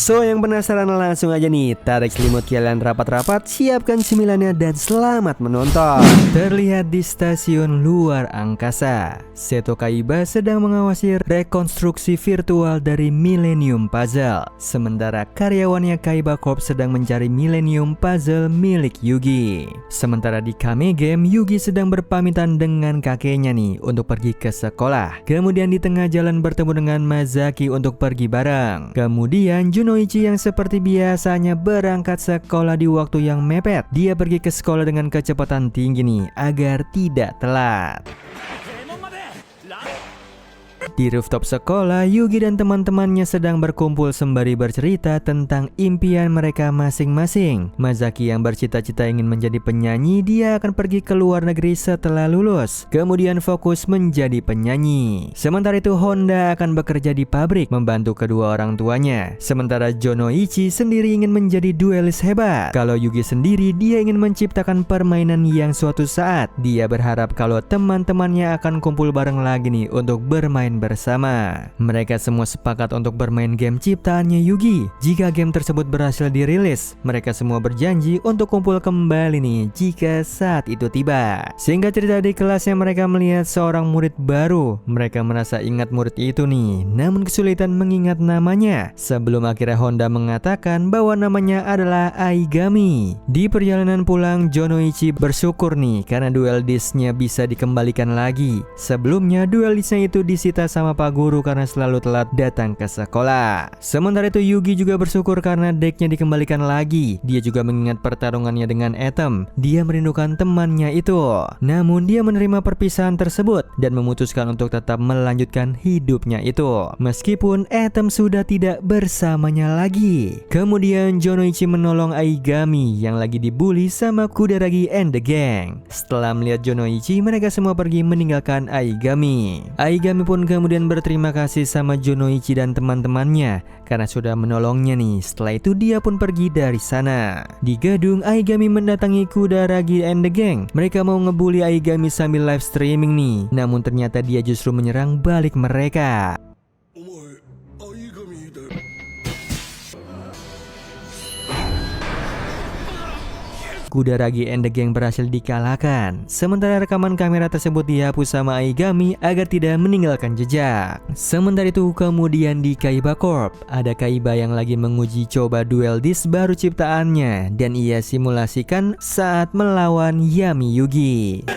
So, yang penasaran langsung aja nih, tarik selimut kalian rapat-rapat, siapkan cemilannya dan selamat menonton. Terlihat di stasiun luar angkasa, Seto Kaiba sedang mengawasi rekonstruksi virtual dari Millennium Puzzle. Sementara karyawannya Kaiba Corp sedang mencari Millennium Puzzle milik Yugi. Sementara di Kame Game, Yugi sedang berpamitan dengan kakeknya nih untuk pergi ke sekolah. Kemudian di tengah jalan bertemu dengan Mazaki untuk pergi bareng. Kemudian Junoichi yang seperti biasanya berangkat sekolah di waktu yang mepet. Dia pergi ke sekolah dengan kecepatan tinggi nih agar tidak telat. Di rooftop sekolah, Yugi dan teman-temannya sedang berkumpul sembari bercerita tentang impian mereka masing-masing. Mazaki yang bercita-cita ingin menjadi penyanyi, dia akan pergi ke luar negeri setelah lulus, kemudian fokus menjadi penyanyi. Sementara itu Honda akan bekerja di pabrik membantu kedua orang tuanya. Sementara Junoichi sendiri ingin menjadi duelis hebat. Kalau Yugi sendiri, dia ingin menciptakan permainan yang suatu saat dia berharap kalau teman-temannya akan kumpul bareng lagi nih untuk bermain bersama. Mereka semua sepakat untuk bermain game ciptaannya Yugi. Jika game tersebut berhasil dirilis, mereka semua berjanji untuk kumpul kembali nih jika saat itu tiba. Sehingga cerita di kelasnya mereka melihat seorang murid baru. Mereka merasa ingat murid itu nih, namun kesulitan mengingat namanya. Sebelum akhirnya Honda mengatakan bahwa namanya adalah Aigami. Di perjalanan pulang, Junoichi bersyukur nih karena duel disknya bisa dikembalikan lagi. Sebelumnya duel disknya itu disita sama Pak Guru karena selalu telat datang ke sekolah. Sementara itu Yugi juga bersyukur karena decknya dikembalikan lagi. Dia juga mengingat pertarungannya dengan Atom. Dia merindukan temannya itu. Namun dia menerima perpisahan tersebut dan memutuskan untuk tetap melanjutkan hidupnya itu meskipun Atom sudah tidak bersamanya lagi. Kemudian Junoichi menolong Aigami yang lagi dibully sama Kudaragi and the Gang. Setelah melihat Junoichi, mereka semua pergi meninggalkan Aigami. Aigami pun kemudian berterima kasih sama Junoichi dan teman-temannya karena sudah menolongnya nih. Setelah itu dia pun pergi dari sana. Di gedung, Aigami mendatangi Kudaragi and the Gang. Mereka mau ngebully Aigami sambil live streaming nih. Namun ternyata dia justru menyerang balik mereka. Kudaragi and the Gang berhasil dikalahkan. Sementara rekaman kamera tersebut dihapus sama Aigami agar tidak meninggalkan jejak. Sementara itu kemudian di Kaiba Corp, ada Kaiba yang lagi menguji coba duel disk baru ciptaannya dan ia simulasikan saat melawan Yami Yugi.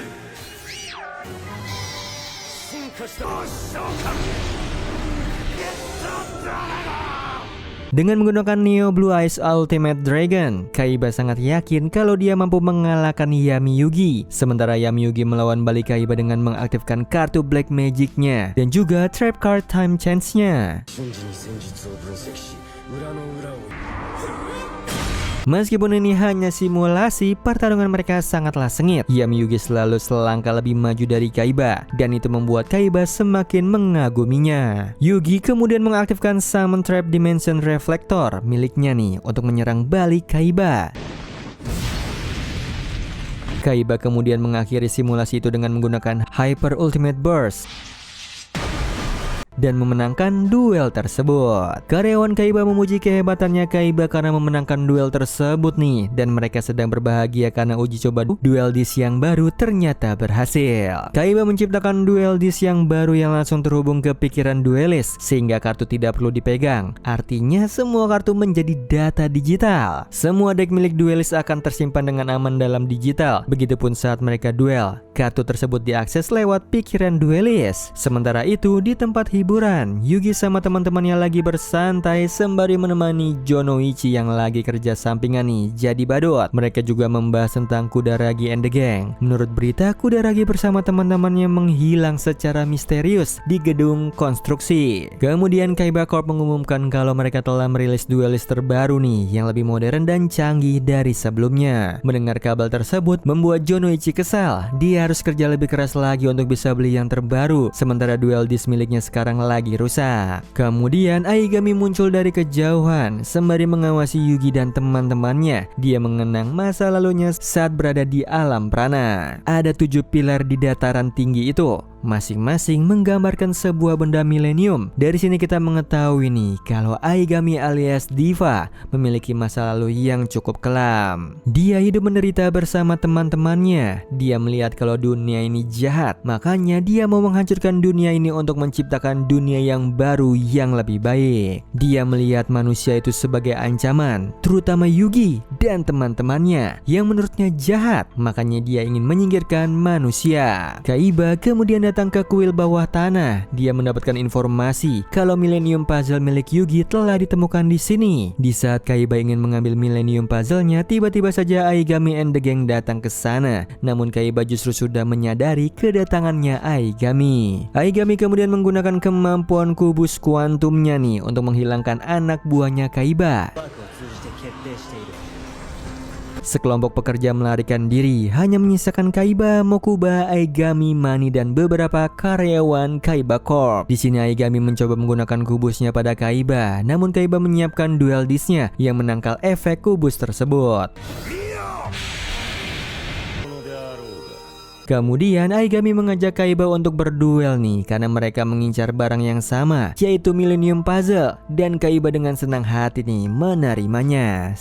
Dengan menggunakan Neo Blue Eyes Ultimate Dragon, Kaiba sangat yakin kalau dia mampu mengalahkan Yami Yugi. Sementara Yami Yugi melawan balik Kaiba dengan mengaktifkan kartu Black Magic-nya dan juga Trap Card Time Chance-nya. Meskipun ini hanya simulasi, pertarungan mereka sangatlah sengit. Yami Yugi selalu selangkah lebih maju dari Kaiba, dan itu membuat Kaiba semakin mengaguminya. Yugi kemudian mengaktifkan Summon Trap Dimension Reflector miliknya nih untuk menyerang balik Kaiba. Kaiba kemudian mengakhiri simulasi itu dengan menggunakan Hyper Ultimate Burst dan memenangkan duel tersebut. Karyawan Kaiba memuji kehebatannya Kaiba karena memenangkan duel tersebut nih, dan mereka sedang berbahagia karena uji coba duel disk yang baru ternyata berhasil. Kaiba menciptakan duel disk yang baru yang langsung terhubung ke pikiran duelis sehingga kartu tidak perlu dipegang. Artinya semua kartu menjadi data digital. Semua deck milik duelis akan tersimpan dengan aman dalam digital. Begitupun saat mereka duel, kartu tersebut diakses lewat pikiran duelis. Sementara itu di tempat hiburan liburan. Yugi sama teman-temannya lagi bersantai sembari menemani Jonoichi yang lagi kerja sampingan nih jadi badut. Mereka juga membahas tentang Kudaragi and the Gang. Menurut berita, Kudaragi bersama teman-temannya menghilang secara misterius di gedung konstruksi. Kemudian Kaiba Corp mengumumkan kalau mereka telah merilis duelist terbaru nih yang lebih modern dan canggih dari sebelumnya. Mendengar kabar tersebut membuat Jonoichi kesal. Dia harus kerja lebih keras lagi untuk bisa beli yang terbaru, sementara duel disc miliknya sekarang lagi rusak. Kemudian Aigami muncul dari kejauhan sembari mengawasi Yugi dan teman-temannya. Dia mengenang masa lalunya saat berada di alam prana. Ada 7 pilar di dataran tinggi itu, masing-masing menggambarkan sebuah benda milenium. Dari sini kita mengetahui nih kalau Aigami alias Diva memiliki masa lalu yang cukup kelam. Dia hidup menderita bersama teman-temannya. Dia melihat kalau dunia ini jahat, makanya dia mau menghancurkan dunia ini untuk menciptakan dunia yang baru yang lebih baik. Dia melihat manusia itu sebagai ancaman, terutama Yugi dan teman-temannya yang menurutnya jahat, makanya dia ingin menyingkirkan manusia. Kaiba kemudian datang ke kuil bawah tanah. Dia mendapatkan informasi kalau Millennium Puzzle milik Yugi telah ditemukan di sini. Di saat Kaiba ingin mengambil Millennium Puzzle-nya, tiba-tiba saja Aigami and the Gang datang ke sana. Namun Kaiba justru sudah menyadari kedatangannya Aigami. Aigami kemudian menggunakan kemampuan kubus kuantumnya nih untuk menghilangkan anak buahnya Kaiba. Sekelompok pekerja melarikan diri, hanya menyisakan Kaiba, Mokuba, Aigami, Mani, dan beberapa karyawan Kaiba Corp. Di sini Aigami mencoba menggunakan kubusnya pada Kaiba, namun Kaiba menyiapkan dual disc-nya yang menangkal efek kubus tersebut. Kemudian Aigami mengajak Kaiba untuk berduel nih karena mereka mengincar barang yang sama, yaitu Millennium Puzzle, dan Kaiba dengan senang hati nih menerimanya.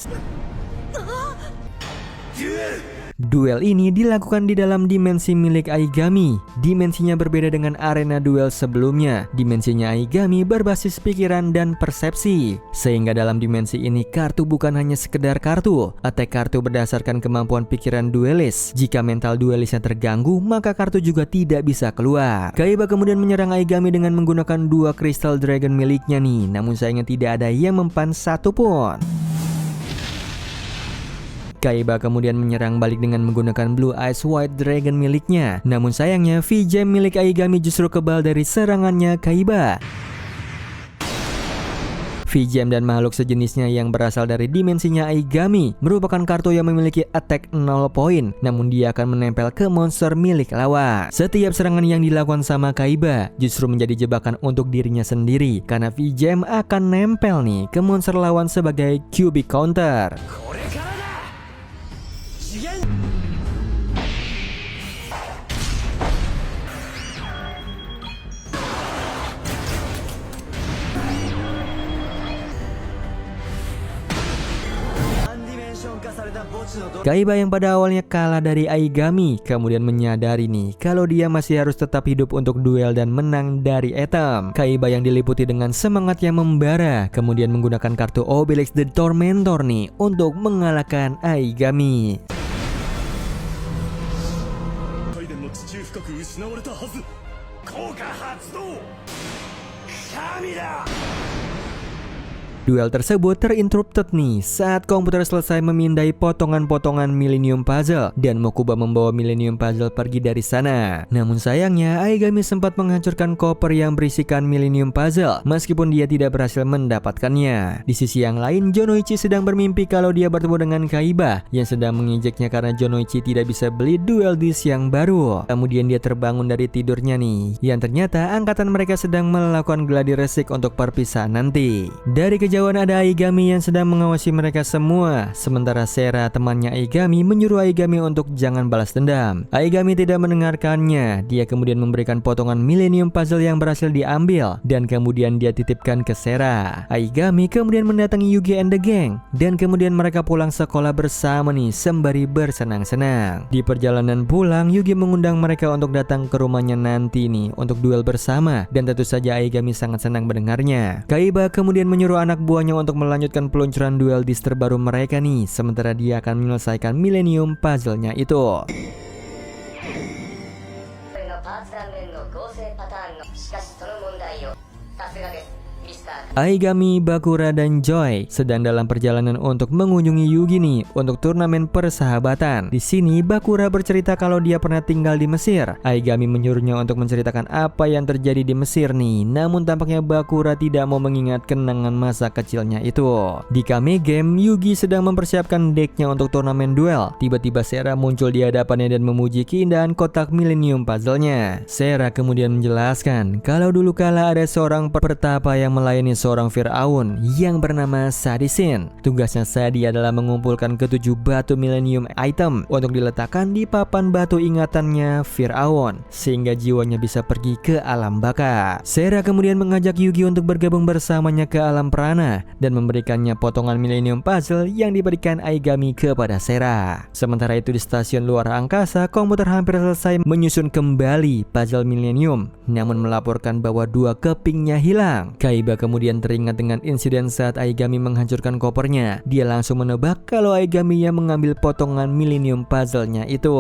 Duel ini dilakukan di dalam dimensi milik Aigami. Dimensinya berbeda dengan arena duel sebelumnya. Dimensinya Aigami berbasis pikiran dan persepsi. Sehingga dalam dimensi ini kartu bukan hanya sekedar kartu. Attack kartu berdasarkan kemampuan pikiran duelis. Jika mental duelisnya terganggu, maka kartu juga tidak bisa keluar. Kaiba kemudian menyerang Aigami dengan menggunakan 2 Crystal Dragon miliknya nih. Namun sayangnya tidak ada yang mempan satupun. Kaiba kemudian menyerang balik dengan menggunakan Blue Eyes White Dragon miliknya. Namun sayangnya V-Gem milik Aigami justru kebal dari serangannya Kaiba. V-Gem dan makhluk sejenisnya yang berasal dari dimensinya Aigami merupakan kartu yang memiliki attack 0 poin, namun dia akan menempel ke monster milik lawan. Setiap serangan yang dilakukan sama Kaiba justru menjadi jebakan untuk dirinya sendiri, karena V-Gem akan nempel nih ke monster lawan sebagai cubic counter. Kaiba yang pada awalnya kalah dari Aigami kemudian menyadari nih kalau dia masih harus tetap hidup untuk duel dan menang dari Atom. Kaiba yang diliputi dengan semangat yang membara kemudian menggunakan kartu Obelix the Tormentor nih untuk mengalahkan Aigami. Duel tersebut terinterrupted nih saat komputer selesai memindai potongan-potongan Millennium Puzzle dan Mokuba membawa Millennium Puzzle pergi dari sana. Namun sayangnya Aigami sempat menghancurkan koper yang berisikan Millennium Puzzle meskipun dia tidak berhasil mendapatkannya. Di sisi yang lain, Jonoichi sedang bermimpi kalau dia bertemu dengan Kaiba yang sedang menginjeknya karena Jonoichi tidak bisa beli dual disc yang baru. Kemudian dia terbangun dari tidurnya nih, yang ternyata angkatan mereka sedang melakukan gladi resik untuk perpisahan nanti. Dari kejauhan ada Aigami yang sedang mengawasi mereka semua. Sementara Sera, temannya Aigami, menyuruh Aigami untuk jangan balas dendam. Aigami tidak mendengarkannya. Dia kemudian memberikan potongan Millennium Puzzle yang berhasil diambil dan kemudian dia titipkan ke Sera. Aigami kemudian mendatangi Yugi and the Gang dan kemudian mereka pulang sekolah bersama nih sembari bersenang-senang. Di perjalanan pulang, Yugi mengundang mereka untuk datang ke rumahnya nanti nih untuk duel bersama dan tentu saja Aigami sangat senang mendengarnya. Kaiba kemudian menyuruh anak buahnya untuk melanjutkan peluncuran duel disc terbaru mereka nih, sementara dia akan menyelesaikan Millennium Puzzle-nya itu. Aigami, Bakura, dan Joy sedang dalam perjalanan untuk mengunjungi Yugi nih untuk turnamen persahabatan. Di sini Bakura bercerita kalau dia pernah tinggal di Mesir. Aigami menyuruhnya untuk menceritakan apa yang terjadi di Mesir nih. Namun tampaknya Bakura tidak mau mengingat kenangan masa kecilnya itu. Di Kame Game, Yugi sedang mempersiapkan decknya untuk turnamen duel. Tiba-tiba Sera muncul di hadapannya dan memuji keindahan kotak Millennium Puzzle-nya. Sera kemudian menjelaskan kalau dulu kala ada seorang pertapa yang melayani seorang Firaun yang bernama Sadisin. Tugasnya Sadi adalah mengumpulkan ketujuh batu Millennium Item untuk diletakkan di papan batu ingatannya Firaun sehingga jiwanya bisa pergi ke alam baka. Sera kemudian mengajak Yugi untuk bergabung bersamanya ke alam prana dan memberikannya potongan Millennium Puzzle yang diberikan Aigami kepada Sera. Sementara itu di stasiun luar angkasa, komputer hampir selesai menyusun kembali puzzle Millennium namun melaporkan bahwa dua kepingnya hilang. Kaiba kemudian teringat dengan insiden saat Aigami menghancurkan kopernya. Dia langsung menebak kalau Aigami yang mengambil potongan Millennium Puzzle-nya itu.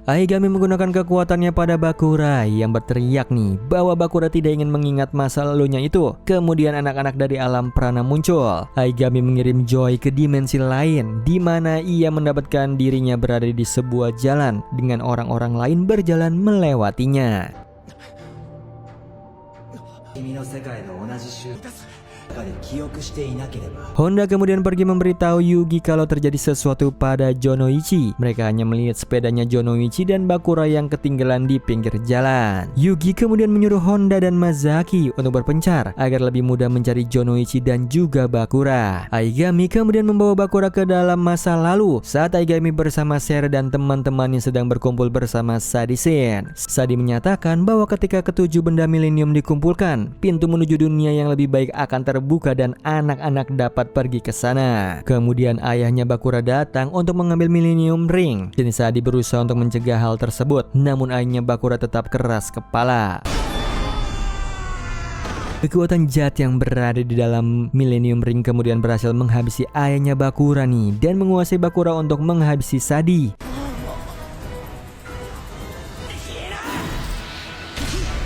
Aigami menggunakan kekuatannya pada Bakura yang berteriak nih bahwa Bakura tidak ingin mengingat masa lalunya itu. Kemudian anak-anak dari alam prana muncul. Aigami mengirim Joy ke dimensi lain di mana ia mendapatkan dirinya berada di sebuah jalan dengan orang-orang lain berjalan melewatinya. Honda kemudian pergi memberitahu Yugi kalau terjadi sesuatu pada Jonoichi. Mereka hanya melihat sepedanya Jonoichi dan Bakura yang ketinggalan di pinggir jalan. Yugi kemudian menyuruh Honda dan Mazaki untuk berpencar agar lebih mudah mencari Jonoichi dan juga Bakura. Aigami kemudian membawa Bakura ke dalam masa lalu saat Aigami bersama Sera dan teman-temannya sedang berkumpul bersama Sadisin. Sadi menyatakan bahwa ketika ketujuh benda milenium dikumpulkan, pintu menuju dunia yang lebih baik akan terbuka dan anak-anak dapat pergi ke sana. Kemudian ayahnya Bakura datang untuk mengambil Millennium Ring. Kini Sadi berusaha untuk mencegah hal tersebut, namun ayahnya Bakura tetap keras kepala. Kekuatan jahat yang berada di dalam Millennium Ring kemudian berhasil menghabisi ayahnya Bakura nih dan menguasai Bakura untuk menghabisi Sadi.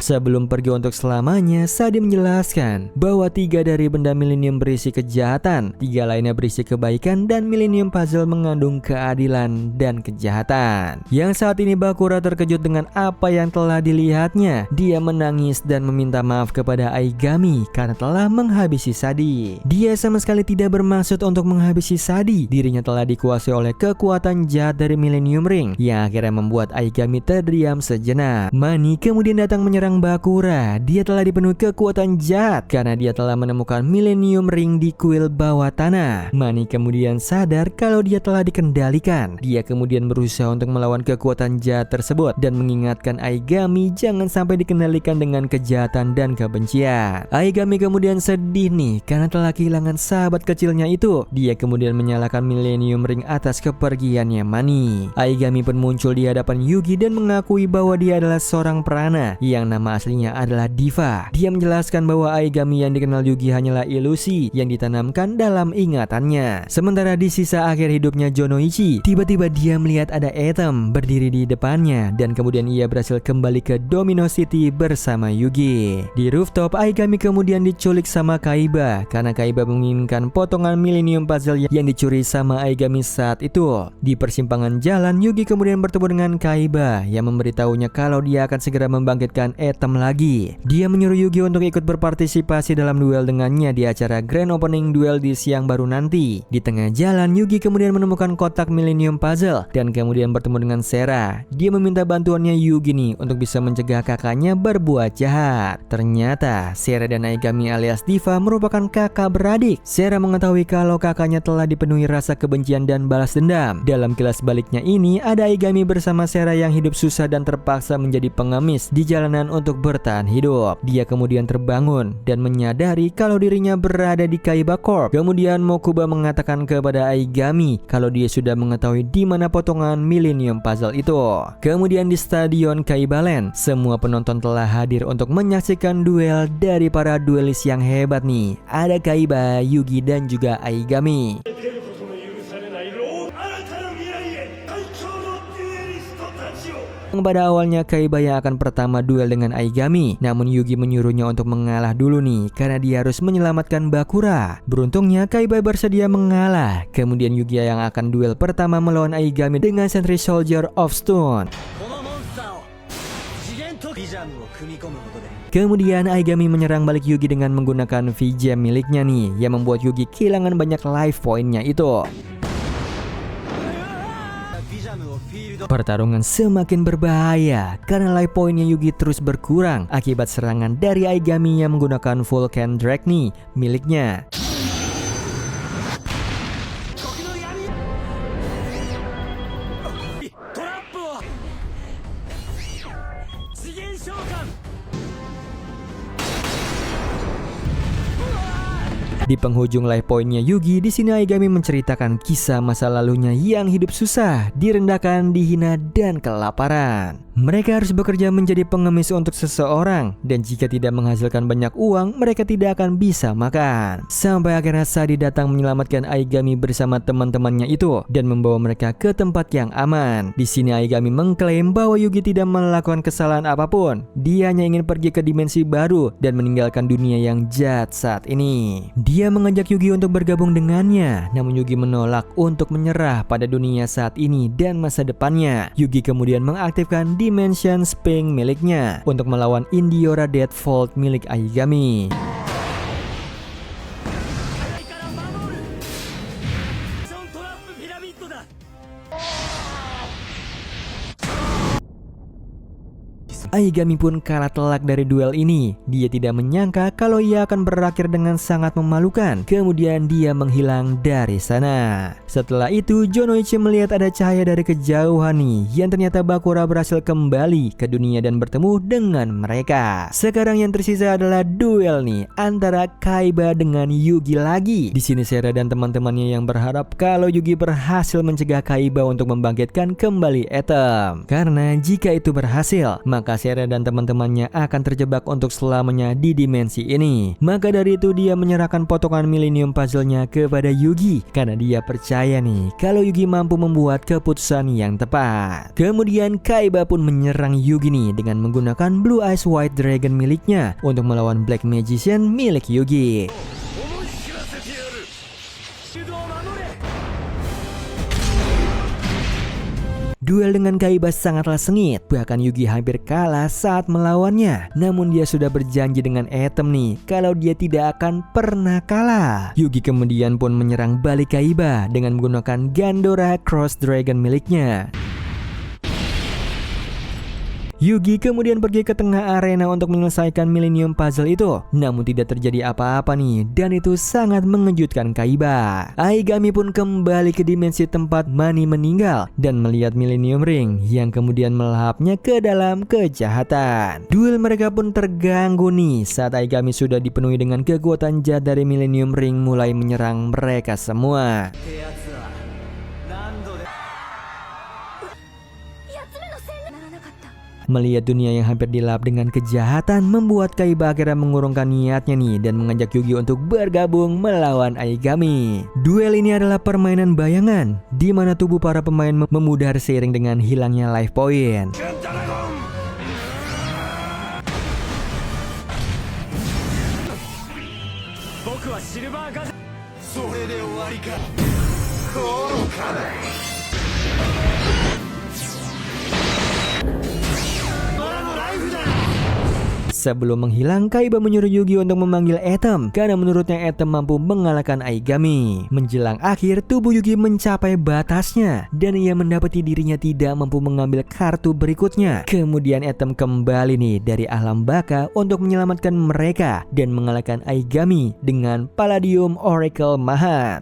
Sebelum pergi untuk selamanya, Sadi menjelaskan bahwa 3 dari benda milenium berisi kejahatan, 3 lainnya berisi kebaikan, dan Millennium Puzzle mengandung keadilan dan kejahatan. Yang saat ini Bakura terkejut dengan apa yang telah dilihatnya. Dia menangis dan meminta maaf kepada Aigami karena telah menghabisi Sadi. Dia sama sekali tidak bermaksud untuk menghabisi Sadi. Dirinya telah dikuasai oleh kekuatan jahat dari Millennium Ring yang akhirnya membuat Aigami terdiam sejenak. Mani kemudian datang menyerang Bakura. Dia telah dipenuhi kekuatan jahat karena dia telah menemukan Millennium Ring di kuil bawah tanah. Mani kemudian sadar kalau dia telah dikendalikan. Dia kemudian berusaha untuk melawan kekuatan jahat tersebut dan mengingatkan Aigami jangan sampai dikendalikan dengan kejahatan dan kebencian. Aigami kemudian sedih nih karena telah kehilangan sahabat kecilnya itu. Dia kemudian menyalakan Millennium Ring atas kepergiannya Mani. Aigami pun muncul di hadapan Yugi dan mengakui bahwa dia adalah seorang prana yang nama aslinya adalah Diva. Dia menjelaskan bahwa Aigami yang dikenal Yugi hanyalah ilusi yang ditanamkan dalam ingatannya. Sementara di sisa akhir hidupnya Jonoichi, tiba-tiba dia melihat ada Atom berdiri di depannya dan kemudian ia berhasil kembali ke Domino City bersama Yugi. Di rooftop, Aigami kemudian diculik sama Kaiba karena Kaiba menginginkan potongan Millennium Puzzle yang dicuri sama Aigami saat itu. Di persimpangan jalan, Yugi kemudian bertemu dengan Kaiba yang memberitahunya kalau dia akan segera membangkitkan Atom lagi. Dia menyuruh Yugi untuk ikut berpartisipasi dalam duel dengannya di acara Grand Opening Duel di siang baru nanti. Di tengah jalan, Yugi kemudian menemukan kotak Millennium Puzzle dan kemudian bertemu dengan Sera. Dia meminta bantuannya Yugi nih untuk bisa mencegah kakaknya berbuat jahat. Ternyata Sera dan Aigami alias Diva merupakan kakak beradik. Sera mengetahui kalau kakaknya telah dipenuhi rasa kebencian dan balas dendam. Dalam kilas baliknya ini, ada Aigami bersama Sera yang hidup susah dan terpaksa menjadi pengemis di jalanan untuk bertahan hidup. Dia kemudian terbangun dan menyadari kalau dirinya berada di Kaiba Corp. Kemudian Mokuba mengatakan kepada Aigami kalau dia sudah mengetahui di mana potongan Millennium Puzzle itu. Kemudian di stadion Kaiba Land, semua penonton telah hadir untuk menyaksikan duel dari para duelis yang hebat nih. Ada Kaiba, Yugi dan juga Aigami. Pada awalnya Kaiba yang akan pertama duel dengan Aigami, namun Yugi menyuruhnya untuk mengalah dulu nih karena dia harus menyelamatkan Bakura. Beruntungnya Kaiba bersedia mengalah. Kemudian Yugi yang akan duel pertama melawan Aigami dengan Sentry Soldier of Stone. Kemudian Aigami menyerang balik Yugi dengan menggunakan V-Gem miliknya nih, yang membuat Yugi kehilangan banyak life point-nya itu. Pertarungan semakin berbahaya karena life point-nya Yugi terus berkurang akibat serangan dari Aigami yang menggunakan Vulcan Dragni miliknya. Di penghujung life point-nya Yugi, di sini Aigami menceritakan kisah masa lalunya yang hidup susah, direndahkan, dihina, dan kelaparan. Mereka harus bekerja menjadi pengemis untuk seseorang, dan jika tidak menghasilkan banyak uang, mereka tidak akan bisa makan. Sampai akhirnya Sadi datang menyelamatkan Aigami bersama teman-temannya itu dan membawa mereka ke tempat yang aman. Di sini Aigami mengklaim bahwa Yugi tidak melakukan kesalahan apapun. Dia hanya ingin pergi ke dimensi baru dan meninggalkan dunia yang jahat saat ini. Dia mengajak Yugi untuk bergabung dengannya, namun Yugi menolak untuk menyerah pada dunia saat ini dan masa depannya. Yugi kemudian mengaktifkan Dimension Spring miliknya untuk melawan Indiora Deadvault milik Aigami. Aigami pun kalah telak dari duel ini. Dia tidak menyangka kalau ia akan berakhir dengan sangat memalukan. Kemudian dia menghilang dari sana. Setelah itu Jonoichi melihat ada cahaya dari kejauhan nih, yang ternyata Bakura berhasil kembali ke dunia dan bertemu dengan mereka. Sekarang yang tersisa adalah duel nih antara Kaiba dengan Yugi lagi. Di sini Sera dan teman-temannya yang berharap kalau Yugi berhasil mencegah Kaiba untuk membangkitkan kembali Atom. Karena jika itu berhasil, maka Sera dan teman-temannya akan terjebak untuk selamanya di dimensi ini. Maka dari itu dia menyerahkan potongan Millennium Puzzle-nya kepada Yugi karena dia percaya nih kalau Yugi mampu membuat keputusan yang tepat. Kemudian Kaiba pun menyerang Yugi nih dengan menggunakan Blue Eyes White Dragon miliknya untuk melawan Black Magician milik Yugi. Duel dengan Kaiba sangatlah sengit, bahkan Yugi hampir kalah saat melawannya. Namun dia sudah berjanji dengan Atom nih kalau dia tidak akan pernah kalah. Yugi kemudian pun menyerang balik Kaiba dengan menggunakan Gandora Cross Dragon miliknya. Yugi kemudian pergi ke tengah arena untuk menyelesaikan Millennium Puzzle itu. Namun tidak terjadi apa-apa nih, dan itu sangat mengejutkan Kaiba. Aigami pun kembali ke dimensi tempat Mani meninggal dan melihat Millennium Ring yang kemudian melahapnya ke dalam kejahatan. Duel mereka pun terganggu nih saat Aigami sudah dipenuhi dengan kekuatan jahat dari Millennium Ring mulai menyerang mereka semua. Melihat dunia yang hampir dilap dengan kejahatan membuat Kaiba akhirnya mengurungkan niatnya nih dan mengajak Yugi untuk bergabung melawan Aigami. Duel ini adalah permainan bayangan di mana tubuh para pemain memudar seiring dengan hilangnya life point. Sebelum menghilang, Kaiba menyuruh Yugi untuk memanggil Atom karena menurutnya Atom mampu mengalahkan Aigami. Menjelang akhir, tubuh Yugi mencapai batasnya dan ia mendapati dirinya tidak mampu mengambil kartu berikutnya. Kemudian Atom kembali nih dari alam baka untuk menyelamatkan mereka dan mengalahkan Aigami dengan Palladium Oracle Mahat.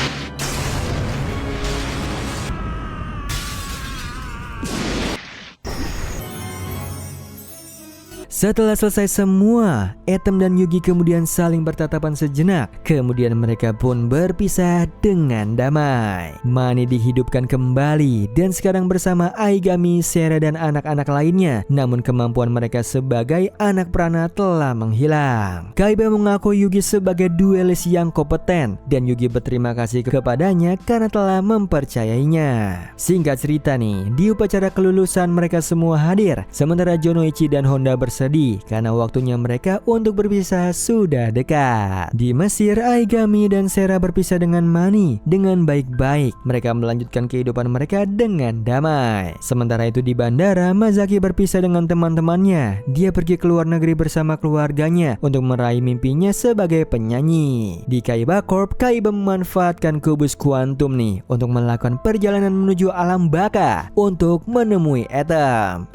Setelah selesai semua, Atom dan Yugi kemudian saling bertatapan sejenak. Kemudian mereka pun berpisah dengan damai. Mani dihidupkan kembali dan sekarang bersama Aigami, Sera dan anak-anak lainnya. Namun kemampuan mereka sebagai anak prana telah menghilang. Kaiba mengaku Yugi sebagai duelis yang kompeten dan Yugi berterima kasih kepadanya karena telah mempercayainya. Singkat cerita nih, di upacara kelulusan mereka semua hadir, sementara Jonoichi dan Honda bersedih karena waktunya mereka untuk berpisah sudah dekat. Di Mesir, Aigami dan Sera berpisah dengan Mani dengan baik-baik. Mereka melanjutkan kehidupan mereka dengan damai. Sementara itu di bandara, Mazaki berpisah dengan teman-temannya. Dia pergi ke luar negeri bersama keluarganya untuk meraih mimpinya sebagai penyanyi. Di Kaiba Corp, Kaiba memanfaatkan kubus kuantum nih untuk melakukan perjalanan menuju alam baka untuk menemui Atom.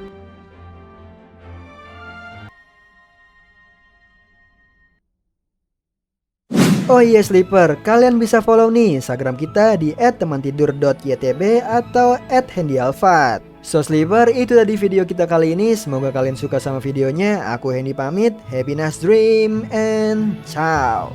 Oh iya Sleeper, kalian bisa follow nih Instagram kita di @temantidur.ytb atau @handyalfat. So Sleeper, itu tadi video kita kali ini. Semoga kalian suka sama videonya. Aku Hendy pamit, happy nice dream and ciao.